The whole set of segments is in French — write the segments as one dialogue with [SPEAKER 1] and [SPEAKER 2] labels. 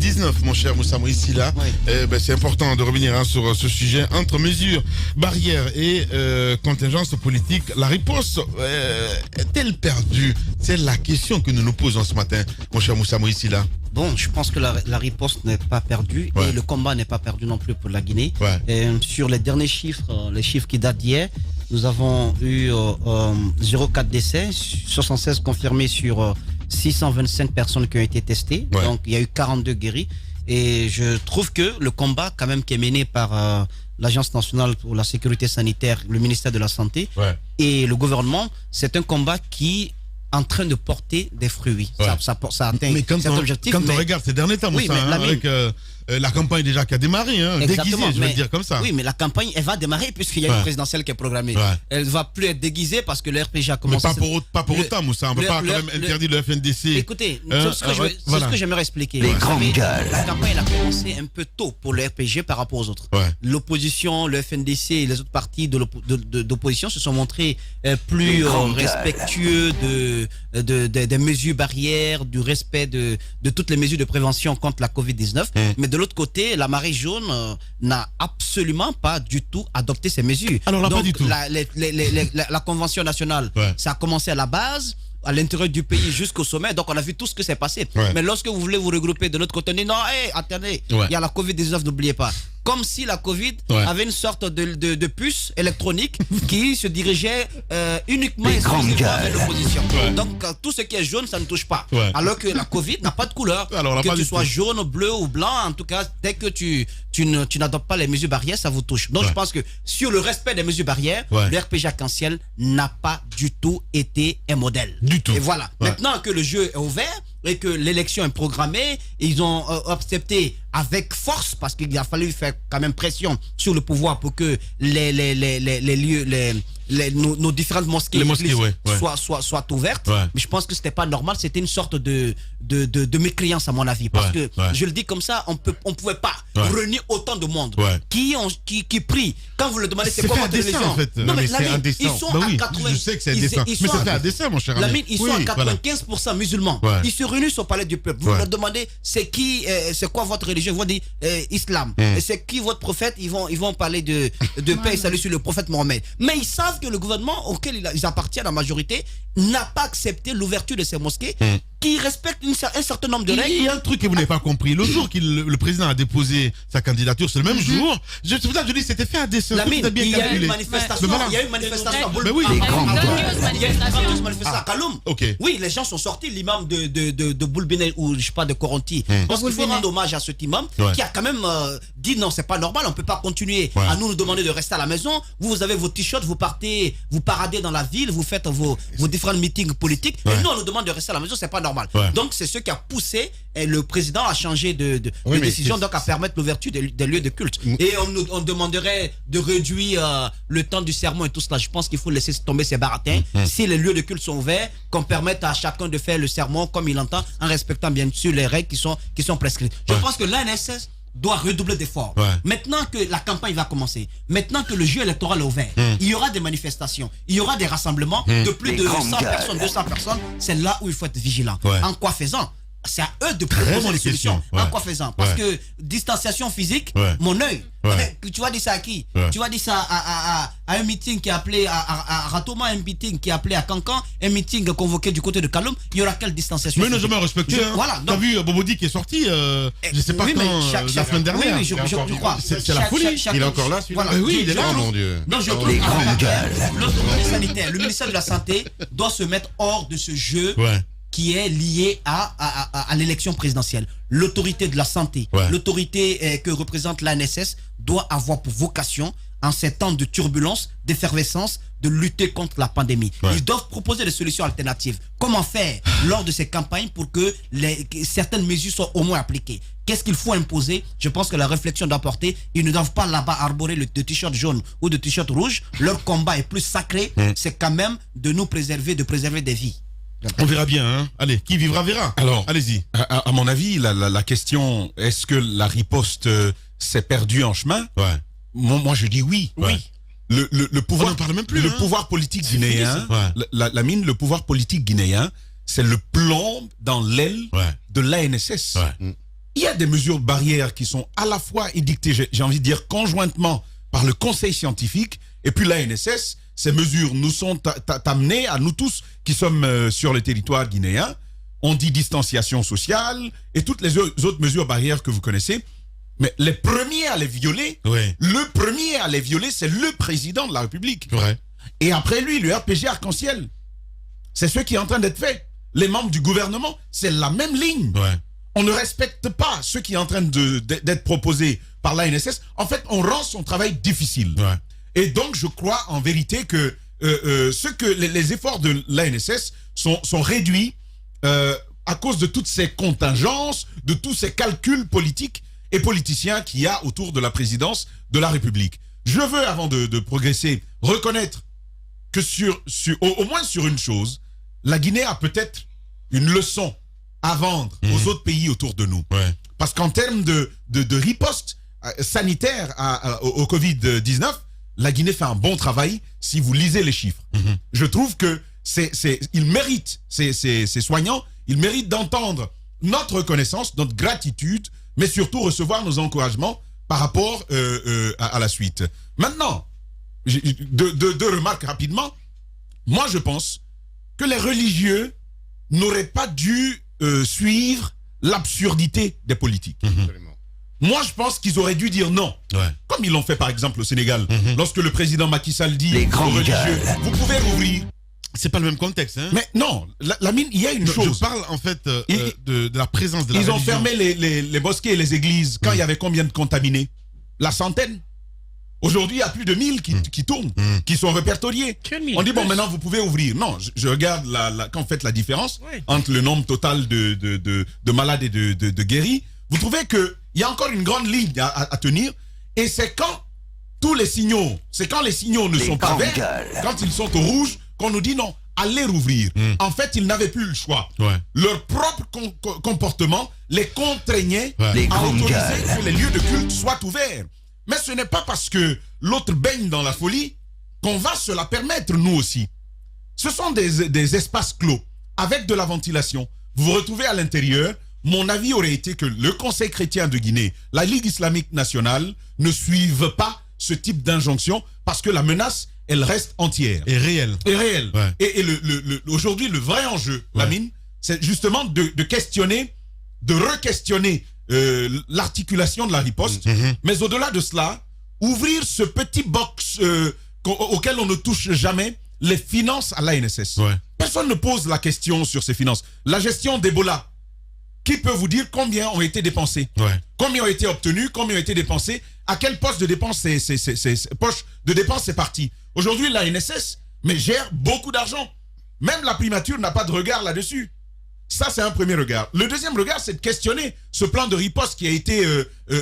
[SPEAKER 1] Covid-19, mon cher Moussa Moïsi, là, c'est important de revenir sur ce sujet. Entre mesures, barrières et contingences politiques, la riposte est-elle perdue? C'est la question que nous nous posons ce matin, mon cher Moussa Moïsi, là.
[SPEAKER 2] Bon, je pense que la riposte n'est pas perdue et le combat n'est pas perdu non plus pour la Guinée. Sur les derniers chiffres, les chiffres qui datent d'hier, nous avons eu 0,4 décès, 76 confirmés sur 625 personnes qui ont été testées. Donc, il y a eu 42 guéris. Et je trouve que le combat quand même qui est mené par l'Agence nationale pour la sécurité sanitaire, le ministère de la Santé et le gouvernement, c'est un combat qui en train de porter des fruits. Ça atteint cet objectif.
[SPEAKER 1] Quand on regarde ces derniers temps, Moussa, avec la campagne déjà qui a démarré, déguisée, je vais dire comme ça.
[SPEAKER 2] Oui, mais la campagne, elle va démarrer puisqu'il y a une présidentielle qui est programmée. Elle ne va plus être déguisée parce que le RPG a commencé.
[SPEAKER 1] Mais pas pour autant, Moussa. On ne peut pas quand même interdire le FNDC.
[SPEAKER 2] Écoutez, c'est ce que j'aimerais expliquer.
[SPEAKER 3] Les grandes gueules.
[SPEAKER 2] La campagne elle a commencé un peu tôt pour le RPG par rapport aux autres. L'opposition, le FNDC et les autres partis d'opposition se sont montrés plus respectueux des mesures barrières, du respect de toutes les mesures de prévention contre la Covid-19. Mais de l'autre côté, la marée jaune n'a absolument pas du tout adopté ces mesures.
[SPEAKER 1] Alors là,
[SPEAKER 2] donc,
[SPEAKER 1] pas du tout.
[SPEAKER 2] La Convention nationale, ça a commencé à la base, à l'intérieur du pays jusqu'au sommet. Donc on a vu tout ce que s'est passé. Mais lorsque vous voulez vous regrouper de l'autre côté, on dit non, attendez, il y a la Covid-19, n'oubliez pas. Comme si la Covid avait une sorte de puce électronique qui se dirigeait uniquement exclusivement vers l'opposition. Donc tout ce qui est jaune, ça ne touche pas. Alors que la Covid n'a pas de couleur. Alors, que tu sois jaune, bleu ou blanc, en tout cas, dès que tu n'adoptes pas les mesures barrières, ça vous touche. Donc je pense que sur le respect des mesures barrières, le RPG arc-en-ciel n'a pas du tout été un modèle.
[SPEAKER 1] Du tout.
[SPEAKER 2] Et voilà. Maintenant que le jeu est ouvert et que l'élection est programmée, ils ont accepté avec force parce qu'il a fallu faire quand même pression sur le pouvoir pour que nos différentes mosquées, soient ouvertes. Mais je pense que c'était pas normal, c'était une sorte de mécréance à mon avis. Parce que je le dis comme ça, on pouvait pas réunir autant de monde qui prient. Quand vous le demandez, c'est quoi votre religion
[SPEAKER 1] en fait.
[SPEAKER 2] Non, mais
[SPEAKER 1] ils
[SPEAKER 2] sont à 80.
[SPEAKER 1] Je sais que c'est indécent. Mais c'est fait à dessein, mon cher ami.
[SPEAKER 2] Ils sont à 95% musulmans. Ils se réunissent au palais du peuple. Vous leur demandez, c'est quoi votre religion? Ils vont dire islam. Et c'est qui votre prophète? Ils vont parler de paix et salut sur le prophète Mohammed. Mais ils savent que le gouvernement auquel ils appartiennent, la majorité, n'a pas accepté l'ouverture de ces mosquées qui respectent un certain nombre de règles.
[SPEAKER 1] Il y a un truc que vous n'avez pas compris. Le jour que le président a déposé sa candidature, c'est le même jour. C'est pour ça que je dis c'était fait à dessein.
[SPEAKER 2] Il y a eu une manifestation. Il y a eu une manifestation.
[SPEAKER 1] Mais oui,
[SPEAKER 2] il y a eu une grande manifestation à Kaloum.
[SPEAKER 1] Oui,
[SPEAKER 2] les gens sont sortis. L'imam de Boulbine ou je sais pas de Coronti. Parce qu'il faut rendre hommage à cet imam qui a quand même dit non, c'est pas normal. On peut pas continuer à nous demander de rester à la maison. Vous avez vos t-shirts, vous partez, vous paradez dans la ville, vous faites vos différents meetings politiques. Et nous, on nous demande de rester à la maison, c'est pas normal. Donc, c'est ce qui a poussé le président à changer de décision, donc à permettre l'ouverture des lieux de culte. Et on demanderait de réduire le temps du sermon et tout cela. Je pense qu'il faut laisser tomber ces baratins. Si les lieux de culte sont ouverts, qu'on permette à chacun de faire le sermon comme il entend, en respectant bien sûr les règles qui sont prescrites. Je pense que l'ANSS doit redoubler d'efforts. Maintenant que la campagne va commencer, maintenant que le jeu électoral est ouvert, il y aura des manifestations, il y aura des rassemblements de plus de 100 personnes, 200 personnes. C'est là où il faut être vigilant. En quoi faisant? C'est à eux de proposer les solutions. En quoi faisant? Parce que distanciation physique, mon œil. Tu vas dire ça à qui? Tu vas dire ça à un meeting qui est appelé à Ratoma, un meeting qui est appelé à Cancan, un meeting convoqué du côté de Kaloum. Il y aura quelle distanciation?
[SPEAKER 1] Mais non, jamais respecté. Voilà. T'as vu Bobodi qui est sorti, je sais pas quand, la semaine dernière.
[SPEAKER 2] Oui, je crois.
[SPEAKER 1] C'est la folie.
[SPEAKER 4] Il est encore là, celui-là.
[SPEAKER 1] Oui, il est là.
[SPEAKER 4] Mon Dieu.
[SPEAKER 2] Non, je trouve que l'autorité sanitaire, le ministère de la Santé doit se mettre hors de ce jeu qui est lié à l'élection présidentielle. L'autorité de la santé, l'autorité que représente l'ANSS doit avoir pour vocation, en ces temps de turbulence, d'effervescence, de lutter contre la pandémie. Ils doivent proposer des solutions alternatives. Comment faire lors de ces campagnes pour que certaines mesures soient au moins appliquées? Qu'est-ce qu'il faut imposer? Je pense que la réflexion doit porter. Ils ne doivent pas là-bas arborer le t-shirt jaune ou de t-shirt rouge. Leur combat est plus sacré. C'est quand même de nous préserver, de préserver des vies.
[SPEAKER 1] On verra bien, hein. Allez, qui vivra verra.
[SPEAKER 5] Alors,
[SPEAKER 1] allez-y.
[SPEAKER 5] À mon avis, la question, est-ce que la riposte s'est perdue en chemin? Moi, je dis oui. Le pouvoir,
[SPEAKER 1] on n'en parle même plus.
[SPEAKER 5] Le pouvoir politique guinéen, le pouvoir politique guinéen, c'est le plomb dans l'aile de l'ANSS. il y a des mesures barrières qui sont à la fois édictées, j'ai envie de dire, conjointement par le Conseil scientifique et puis l'ANSS. Ces mesures nous sont amenées à nous tous qui sommes sur le territoire guinéen. On dit distanciation sociale et toutes les autres mesures barrières que vous connaissez. Mais les premiers à les violer, le premier à les violer, c'est le président de la République. Et après lui, le RPG Arc-en-Ciel. C'est ce qui est en train d'être fait. Les membres du gouvernement, c'est la même ligne. On ne respecte pas ce qui est en train d'être proposé par l'ANSS. En fait, on rend son travail difficile. Et donc, je crois en vérité que les efforts de l'ANSS sont réduits à cause de toutes ces contingences, de tous ces calculs politiques et politiciens qu'il y a autour de la présidence de la République. Je veux, avant de progresser, reconnaître que au moins sur une chose, la Guinée a peut-être une leçon à vendre aux autres pays autour de nous. Parce qu'en termes de riposte sanitaire au Covid-19, la Guinée fait un bon travail si vous lisez les chiffres. Je trouve que ils méritent, ces soignants, ils méritent d'entendre notre reconnaissance, notre gratitude, mais surtout recevoir nos encouragements par rapport à la suite. Maintenant, deux remarques rapidement. Moi, je pense que les religieux n'auraient pas dû suivre l'absurdité des politiques. Moi, je pense qu'ils auraient dû dire non. Comme ils l'ont fait, par exemple, au Sénégal. Lorsque le président Macky Sall dit aux religieux, vous pouvez rouvrir.
[SPEAKER 1] C'est pas le même contexte. Hein?
[SPEAKER 5] Mais non, la mine, il y a une chose.
[SPEAKER 1] Je parle, en fait, de la présence de la religion.
[SPEAKER 5] Ils ont fermé les mosquées et les églises quand il y avait combien de contaminés? La centaine. Aujourd'hui, il y a plus de 1000 qui tournent, qui sont répertoriés. On dit, bon, maintenant, vous pouvez ouvrir. Non, je regarde quand vous faites la différence entre le nombre total de malades et de guéris. Vous trouvez qu'il y a encore une grande ligne à tenir. Et c'est quand tous les signaux, quand les signaux ne sont pas verts, quand ils sont au rouge, qu'on nous dit non, allez rouvrir. En fait, ils n'avaient plus le choix. Leur propre comportement les contraignait à autoriser que les lieux de culte soient ouverts. Mais ce n'est pas parce que l'autre baigne dans la folie qu'on va se la permettre, nous aussi. Ce sont des espaces clos, avec de la ventilation. Vous vous retrouvez à l'intérieur. Mon avis aurait été que le Conseil chrétien de Guinée, la Ligue islamique nationale, ne suivent pas ce type d'injonction parce que la menace, elle reste entière.
[SPEAKER 1] Et réelle.
[SPEAKER 5] Et aujourd'hui, le vrai enjeu, Lamine, c'est justement de questionner, de re-questionner l'articulation de la riposte, mais au-delà de cela, ouvrir ce petit box auquel on ne touche jamais, les finances à l'ANSS. Personne ne pose la question sur ces finances. La gestion d'Ebola, qui peut vous dire combien ont été dépensés, combien ont été obtenus, combien ont été dépensés, à quel poste de dépense poche de dépense c'est parti. Aujourd'hui, l'ANSS gère beaucoup d'argent. Même la primature n'a pas de regard là-dessus. Ça, c'est un premier regard. Le deuxième regard, c'est de questionner ce plan de riposte qui a été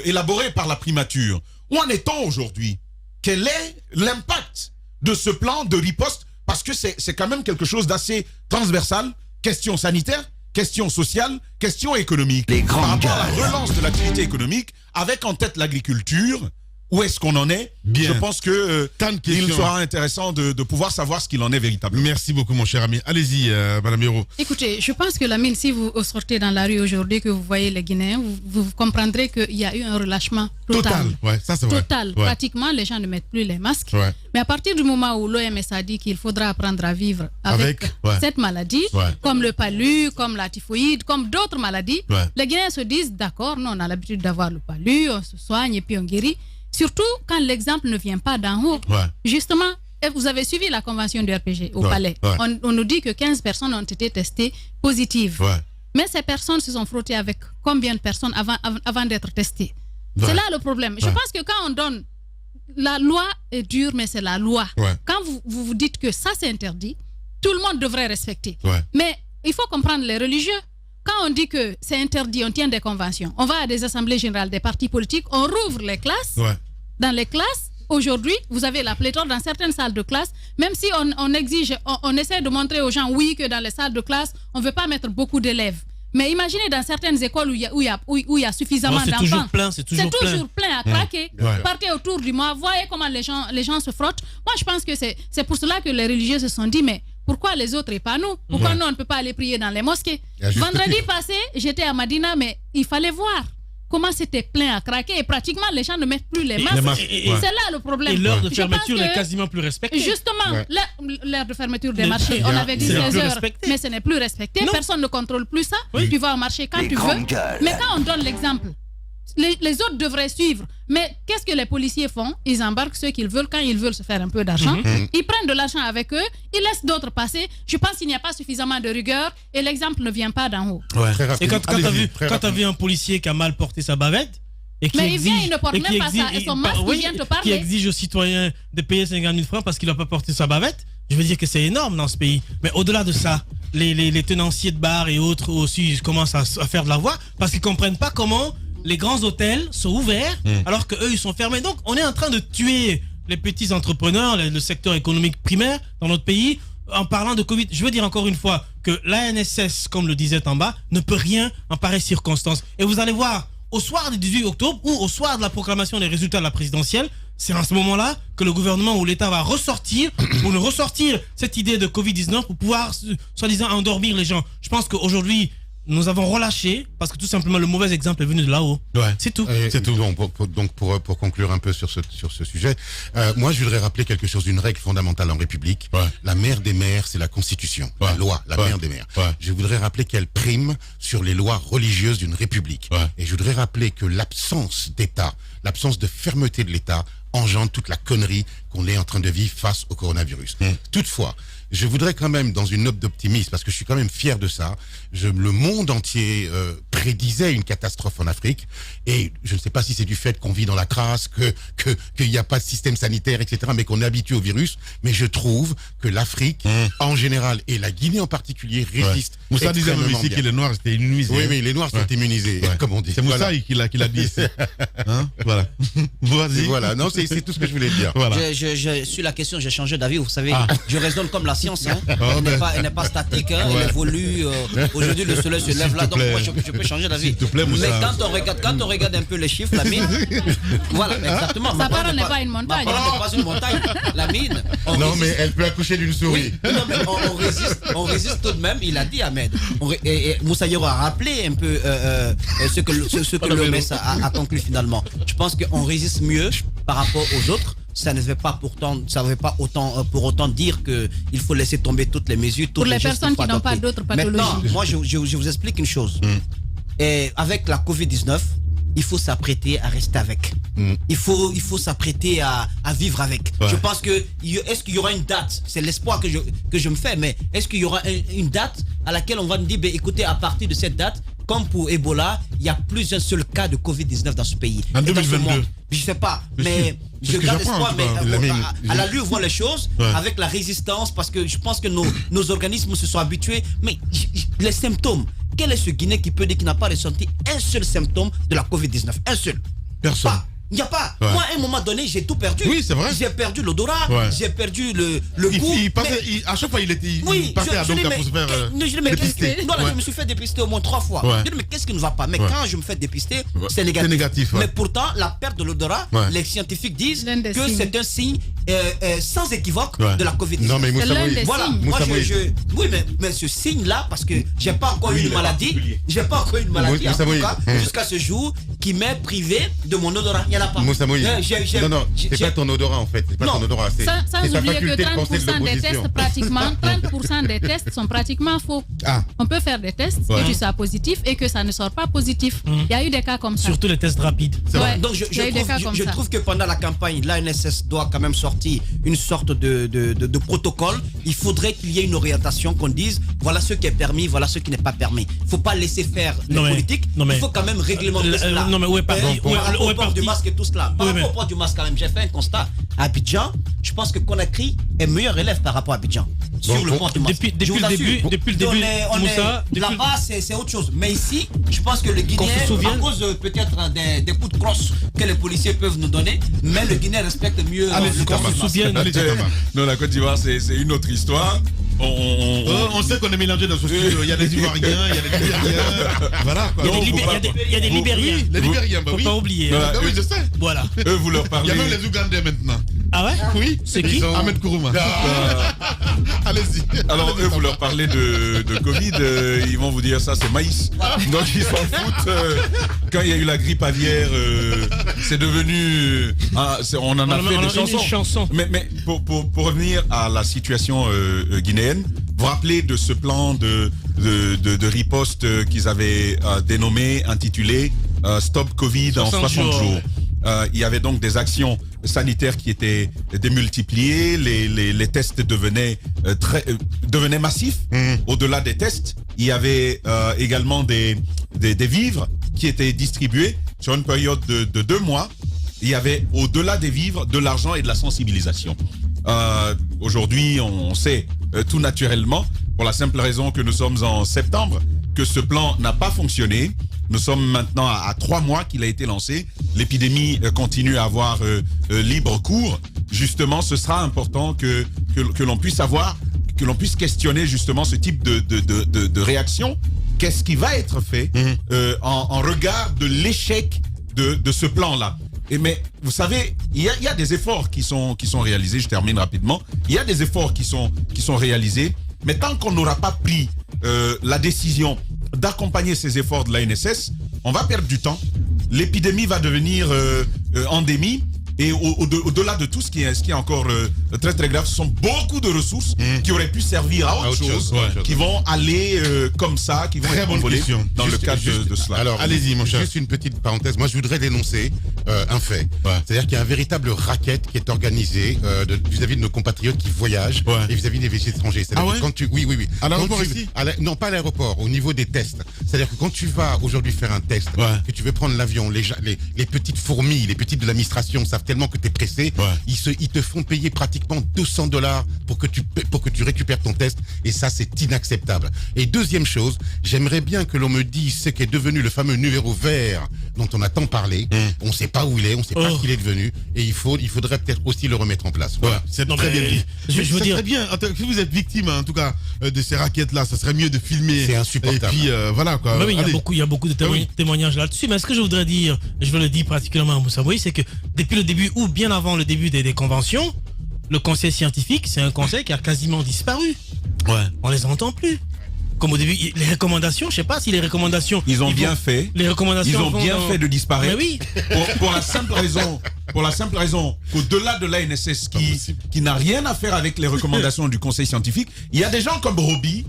[SPEAKER 5] élaboré par la primature. Où en est-on aujourd'hui? Quel est l'impact de ce plan de riposte? Parce que c'est quand même quelque chose d'assez transversal. Question sanitaire, question sociale, question économique. Par rapport à la relance de l'activité économique, avec en tête l'agriculture, où est-ce qu'on en est? Je pense que il sera intéressant de pouvoir savoir ce qu'il en est véritablement.
[SPEAKER 1] Merci beaucoup, mon cher ami. Allez-y, Madame Hiro.
[SPEAKER 3] Écoutez, je pense que Lamine, si vous sortez dans la rue aujourd'hui, que vous voyez les Guinéens, vous comprendrez qu'il y a eu un relâchement total.
[SPEAKER 1] Ça c'est vrai.
[SPEAKER 3] Total. Pratiquement, les gens ne mettent plus les masques. Mais à partir du moment où l'OMS a dit qu'il faudra apprendre à vivre avec cette maladie, comme le palu, comme la typhoïde, comme d'autres maladies, les Guinéens se disent, d'accord, nous on a l'habitude d'avoir le palu, on se soigne et puis on guérit. Surtout quand l'exemple ne vient pas d'en haut. Justement, vous avez suivi la convention du RPG au palais. On nous dit que 15 personnes ont été testées positives. Mais ces personnes se sont frottées avec combien de personnes avant d'être testées? C'est là le problème. Je pense que quand on donne... La loi est dure, mais c'est la loi. Quand vous dites que ça c'est interdit, tout le monde devrait respecter. Mais il faut comprendre les religieux. Quand on dit que c'est interdit, on tient des conventions. On va à des assemblées générales des partis politiques, on rouvre les classes. Dans les classes, aujourd'hui, vous avez la pléthore dans certaines salles de classe. Même si on exige, on essaie de montrer aux gens, oui, que dans les salles de classe, on ne veut pas mettre beaucoup d'élèves. Mais imaginez dans certaines écoles où il y a suffisamment d'enfants.
[SPEAKER 2] C'est toujours
[SPEAKER 3] plein à craquer. Partez autour du mois, voyez comment les gens se frottent. Moi, je pense que c'est pour cela que les religieux se sont dit, mais pourquoi les autres et pas nous? Pourquoi nous, on ne peut pas aller prier dans les mosquées? Vendredi passé, j'étais à Madina, mais il fallait voir. comment c'était plein à craquer et pratiquement les gens ne mettent plus les masques. C'est là le problème.
[SPEAKER 4] Et l'heure de fermeture est quasiment plus respectée.
[SPEAKER 3] Justement, l'heure de fermeture des marchés, on avait dit 16 heures, mais ce n'est plus respecté. Personne ne contrôle plus ça. Tu vas au marché quand tu veux. Mais quand on donne l'exemple, les autres devraient suivre. Mais qu'est-ce que les policiers font? Ils embarquent ceux qu'ils veulent quand ils veulent se faire un peu d'argent. Ils prennent de l'argent avec eux, ils laissent d'autres passer. Je pense qu'il n'y a pas suffisamment de rigueur et l'exemple ne vient pas d'en haut.
[SPEAKER 4] Et quand tu as vu un policier qui a mal porté sa bavette,
[SPEAKER 3] mais il vient, il ne porte même pas ça. Et son masque, il vient te parler.
[SPEAKER 4] Qui exige aux citoyens de payer 50 000 francs parce qu'il n'a pas porté sa bavette, je veux dire que c'est énorme dans ce pays. Mais au-delà de ça, les tenanciers de bars et autres aussi commencent à faire de la voix parce qu'ils ne comprennent pas comment les grands hôtels sont ouverts alors qu'eux ils sont fermés. Donc on est en train de tuer les petits entrepreneurs, le secteur économique primaire dans notre pays en parlant de Covid. Je veux dire encore une fois que l'ANSS, comme le disait en bas, ne peut rien en pareille circonstance. Et vous allez voir, au soir du 18 octobre ou au soir de la proclamation des résultats de la présidentielle, c'est en ce moment-là que le gouvernement ou l'État va ressortir cette idée de Covid-19 pour pouvoir, soi-disant, endormir les gens. Je pense qu'aujourd'hui, nous avons relâché parce que tout simplement le mauvais exemple est venu de là-haut. C'est tout.
[SPEAKER 6] C'est tout. Donc pour conclure un peu sur ce sujet, moi je voudrais rappeler quelque chose, une règle fondamentale en République. La mère des mères, c'est la Constitution, la loi, la mère des mères. Je voudrais rappeler qu'elle prime sur les lois religieuses d'une République. Et je voudrais rappeler que l'absence d'État, l'absence de fermeté de l'État engendre toute la connerie qu'on est en train de vivre face au coronavirus. Toutefois, je voudrais quand même, dans une note d'optimisme, parce que je suis quand même fier de ça, le monde entier prédisait une catastrophe en Afrique, et je ne sais pas si c'est du fait qu'on vit dans la crasse, qu'il n'y a pas de système sanitaire, etc., mais qu'on est habitué au virus, mais je trouve que l'Afrique, en général, et la Guinée en particulier, résiste.
[SPEAKER 1] Moussa disait même ici que les Noirs étaient immunisés.
[SPEAKER 6] Oui, les Noirs sont immunisés, comme on dit.
[SPEAKER 1] C'est Moussa qui l'a dit ici. Voilà.
[SPEAKER 6] Voilà, non, c'est tout ce que je voulais dire.
[SPEAKER 2] Voilà. Sur la question, j'ai changé d'avis, vous savez, je raisonne comme la science, hein. Elle n'est pas statique, hein. Elle évolue. Aujourd'hui, le soleil se lève là, donc moi je peux changer d'avis. Mais quand on regarde un peu les chiffres, la mine, voilà, exactement.
[SPEAKER 3] Sa parole n'est pas une montagne.
[SPEAKER 2] Ma parole n'est pas une montagne. La mine.
[SPEAKER 6] Non, mais elle peut accoucher d'une souris.
[SPEAKER 2] Non, mais on résiste tout de même, il a dit Ahmed. Et Moussa Yoro a rappelé un peu ce que l'OMS a conclu finalement. Je pense qu'on résiste mieux par rapport aux autres. Ça ne veut pas pour autant dire qu'il faut laisser tomber toutes les mesures.
[SPEAKER 3] Pour les personnes qui n'ont pas d'autres pathologies.
[SPEAKER 2] Maintenant, moi je vous explique une chose. Et avec la Covid-19, il faut s'apprêter à rester avec. Il faut s'apprêter à vivre avec. Je pense que est-ce qu'il y aura une date? C'est l'espoir que je me fais, mais est-ce qu'il y aura une date à laquelle on va nous dire, écoutez, à partir de cette date, comme pour Ebola, il n'y a plus un seul cas de Covid-19 dans ce pays.
[SPEAKER 1] En 2022.
[SPEAKER 2] Je ne sais pas, mais je garde espoir, mais à la lueur, voit les choses avec la résistance, parce que je pense que nos organismes se sont habitués. Mais les symptômes, quel est ce Guinéen qui peut dire qu'il n'a pas ressenti un seul symptôme de la Covid-19? Un seul.
[SPEAKER 1] Personne.
[SPEAKER 2] Il n'y a pas. Moi, à un moment donné, j'ai tout perdu.
[SPEAKER 1] Oui, c'est vrai.
[SPEAKER 2] J'ai perdu l'odorat, j'ai perdu le goût.
[SPEAKER 1] À chaque fois, il partait pour se faire dépister.
[SPEAKER 2] Je me suis fait dépister au moins 3 fois. Je dis, mais qu'est-ce qui ne va pas? Mais quand je me fais dépister, c'est négatif. Mais pourtant, la perte de l'odorat, les scientifiques disent que c'est un signe sans équivoque de la Covid-19.
[SPEAKER 6] Non, mais Moussa Moïse.
[SPEAKER 2] Voilà. Oui, mais ce signe-là, parce que j'ai pas encore eu une maladie. J'ai pas encore eu une maladie, en tout cas, jusqu'à ce jour, qui m'est privé de mon odorat. Il n'y en a pas.
[SPEAKER 6] Moussa Moïse. Non, c'est pas ton odorat en fait. C'est pas ton odorat.
[SPEAKER 3] Sans oublier que 30% des tests, pratiquement, 30% des tests sont pratiquement faux. On peut faire des tests et tu sois positif et que ça ne sort pas positif. Il y a eu des cas comme ça.
[SPEAKER 4] Surtout les tests rapides.
[SPEAKER 2] Donc je trouve que pendant la campagne, l'ANSS doit quand même sortir une sorte de protocole. Il faudrait qu'il y ait une orientation, qu'on dise voilà ce qui est permis, voilà ce qui n'est pas permis. Il ne faut pas laisser faire les politiques. Il faut quand même réglementer cela.
[SPEAKER 4] Non, mais où est
[SPEAKER 2] port du masque et tout cela. Par rapport au port du masque, quand même, j'ai fait un constat. À Abidjan, je pense que Conakry est meilleur élève par rapport à Abidjan. Sur le port du masque.
[SPEAKER 4] Depuis le début, Moussa,
[SPEAKER 2] là-bas, c'est autre chose. Mais ici, je pense que le Guinéen, à cause peut-être des coups de crosse que les policiers peuvent nous donner, mais le Guinéen respecte mieux le port du masque.
[SPEAKER 5] Non, la Côte d'Ivoire, c'est une autre histoire.
[SPEAKER 1] On sait qu'on est mélangé dans ce studio. Il y a des Ivoiriens, il y a des Libériens. Voilà.
[SPEAKER 4] Il y a des Libériens.
[SPEAKER 1] Les Libériens,
[SPEAKER 4] faut pas oublier.
[SPEAKER 1] Oui, je sais.
[SPEAKER 4] Voilà.
[SPEAKER 5] Eux, vous leur parlez.
[SPEAKER 1] Il y a même les Ougandais maintenant.
[SPEAKER 4] Ah ouais?
[SPEAKER 1] Oui.
[SPEAKER 4] C'est qui?
[SPEAKER 1] Ahmed Kourouma. Allez-y.
[SPEAKER 5] Alors eux, vous leur parlez de Covid, ils vont vous dire ça c'est maïs. Donc ils s'en foutent. Quand il y a eu la grippe aviaire, c'est devenu... on en a fait des chansons.
[SPEAKER 4] Une chanson.
[SPEAKER 5] Mais pour revenir à la situation guinéenne, vous vous rappelez de ce plan de riposte qu'ils avaient dénommé, intitulé Stop Covid en 60 jours. Il y avait donc des actions sanitaires qui étaient démultipliées, les tests devenaient massifs. Au-delà des tests, il y avait également des vivres qui étaient distribués sur une période de 2 mois. Il y avait au-delà des vivres de l'argent et de la sensibilisation. Aujourd'hui, on sait tout naturellement, pour la simple raison que nous sommes en septembre, que ce plan n'a pas fonctionné. Nous sommes maintenant à 3 mois qu'il a été lancé. L'épidémie continue à avoir libre cours. Justement, ce sera important que l'on puisse avoir, que l'on puisse questionner justement ce type de réaction. Qu'est-ce qui va être fait en regard de l'échec de ce plan-là? Mais vous savez, il y a des efforts qui sont réalisés. Je termine rapidement. Il y a des efforts qui sont réalisés. Mais tant qu'on n'aura pas pris la décision d'accompagner ces efforts de l'ANSS, on va perdre du temps. L'épidémie va devenir endémie. Et au-delà de tout, ce qui est encore très très grave, ce sont beaucoup de ressources qui auraient pu servir à autre chose, qui vont aller comme ça, qui vont être envolées dans le cadre de cela.
[SPEAKER 6] Alors, allez-y, mon cher. Juste une petite parenthèse. Moi, je voudrais dénoncer un fait. C'est-à-dire qu'il y a un véritable racket qui est organisé vis-à-vis de nos compatriotes qui voyagent et vis-à-vis des véhicules étrangers.
[SPEAKER 1] Ah ouais?
[SPEAKER 6] Quand tu, oui.
[SPEAKER 1] À l'aéroport ici?
[SPEAKER 6] Non, pas à l'aéroport, au niveau des tests. C'est-à-dire que quand tu vas aujourd'hui faire un test, que tu veux prendre l'avion, les petites fourmis, les petites de l'administration savent tellement que tu es pressé, ils te font payer pratiquement $200 pour que tu récupères ton test, et ça c'est inacceptable. Et deuxième chose, j'aimerais bien que l'on me dise ce qu'est devenu le fameux numéro vert dont on a tant parlé. On ne sait pas où il est, on ne sait pas ce qu'il est devenu, et il faudrait peut-être aussi le remettre en place. Voilà.
[SPEAKER 1] C'est très bien dit.
[SPEAKER 4] Je veux dire,
[SPEAKER 1] très bien. Si vous êtes victime, en tout cas, de ces raquettes-là, ça serait mieux de filmer.
[SPEAKER 6] C'est insupportable.
[SPEAKER 1] Et puis voilà quoi.
[SPEAKER 4] Oui, il y a beaucoup de témoignages là-dessus. Mais ce que je voudrais dire, je veux le dire particulièrement à Moussa Boye, c'est que depuis le début, ou bien avant le début des conventions, le conseil scientifique, c'est un conseil qui a quasiment disparu. On les entend plus. Comme au début, les recommandations, je sais pas si les recommandations...
[SPEAKER 5] Ils ont bien fait.
[SPEAKER 4] Les recommandations
[SPEAKER 5] ils ont bien fait de disparaître.
[SPEAKER 4] Mais oui.
[SPEAKER 5] Pour la simple raison qu'au-delà de l'ANSS qui n'a rien à faire avec les recommandations du conseil scientifique, il y a des gens comme Roby,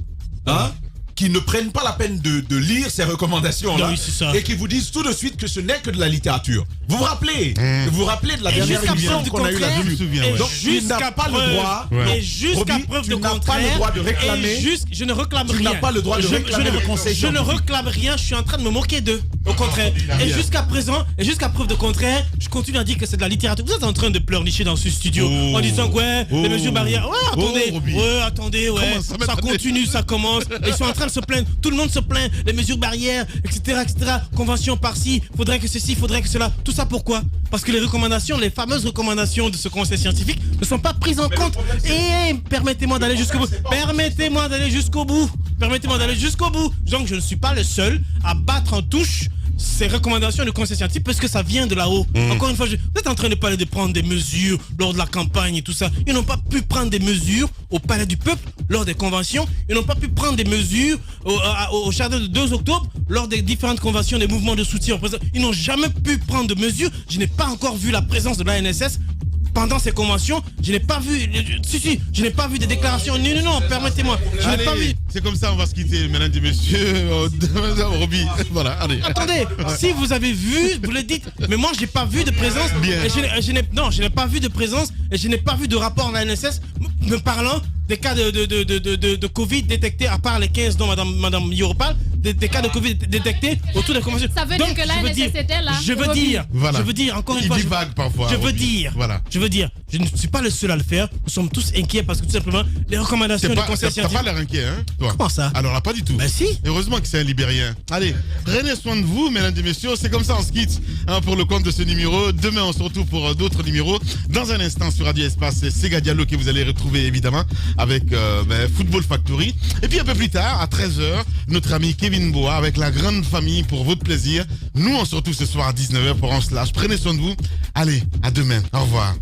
[SPEAKER 5] qui ne prennent pas la peine de lire ces recommandations-là et qui vous disent tout de suite que ce n'est que de la littérature. Vous vous rappelez de la dernière émission qu'on a eue là. Je me souviens. Donc tu n'as pas le droit.
[SPEAKER 4] Et jusqu'à preuve de contraire,
[SPEAKER 5] tu n'as pas le droit de réclamer.
[SPEAKER 4] Je ne réclame rien.
[SPEAKER 5] Tu n'as pas le droit de réclamer le conseil
[SPEAKER 4] scientifique. Je ne réclame rien. Je suis en train de me moquer d'eux. Au contraire. Et jusqu'à présent, et jusqu'à preuve de contraire, je continue à dire que c'est de la littérature. Vous êtes en train de pleurnicher dans ce studio en disant les mesures barrières. Attendez, ça continue, ça commence. Ils sont en train de se plaindre. Tout le monde se plaint. Les mesures barrières, etc. Convention par-ci. Faudrait que ceci, faudrait que cela. Tout ça pourquoi? Parce que les recommandations, les fameuses recommandations de ce conseil scientifique ne sont pas prises en compte. Et permettez-moi d'aller jusqu'au bout. Permettez-moi d'aller jusqu'au bout. Donc je ne suis pas le seul à battre en touche ces recommandations du conseil scientifique parce que ça vient de là-haut. Encore une fois, vous êtes en train de parler de prendre des mesures lors de la campagne et tout ça. Ils n'ont pas pu prendre des mesures au palais du peuple lors des conventions. Ils n'ont pas pu prendre des mesures au jardin de 2 octobre lors des différentes conventions des mouvements de soutien. Ils n'ont jamais pu prendre de mesures. Je n'ai pas encore vu la présence de l'ANSS pendant ces conventions. Je n'ai pas vu. Je n'ai pas vu des déclarations. Non, permettez-moi. Je n'ai pas vu.
[SPEAKER 1] C'est comme ça, on va se quitter, mesdames et messieurs. Roby, voilà, allez.
[SPEAKER 4] Attendez, si vous avez vu, vous le dites. Mais moi, j'ai pas vu de présence.
[SPEAKER 1] Bien.
[SPEAKER 4] Et je n'ai pas vu de présence et je n'ai pas vu de rapport en ANSS me parlant des cas de Covid détectés, à part les 15 dont Madame Yoro parle, des cas de Covid détectés autour des conventions.
[SPEAKER 3] Ça veut dire que l'ANSS était là.
[SPEAKER 4] Je veux dire, encore une fois.
[SPEAKER 1] Il divague parfois.
[SPEAKER 4] Je veux dire, je ne suis pas le seul à le faire. Nous sommes tous inquiets parce que tout simplement, les recommandations du conseil scientifique.
[SPEAKER 1] T'as pas l'air inquiet, hein, toi?
[SPEAKER 4] Comment ça?
[SPEAKER 1] Alors là, pas du tout.
[SPEAKER 4] Ben si.
[SPEAKER 1] Heureusement que c'est un Libérien. Allez, prenez soin de vous, mesdames et messieurs. C'est comme ça, on se quitte pour le compte de ce numéro. Demain, on se retrouve pour d'autres numéros. Dans un instant, sur Radio Espace, c'est Sega Diallo que vous allez retrouver évidemment avec Football Factory. Et puis un peu plus tard, à 13h, notre ami Kevin Boa avec la grande famille pour votre plaisir. Nous, on se retrouve ce soir à 19h pour un slash. Prenez soin de vous. Allez, à demain. Au revoir.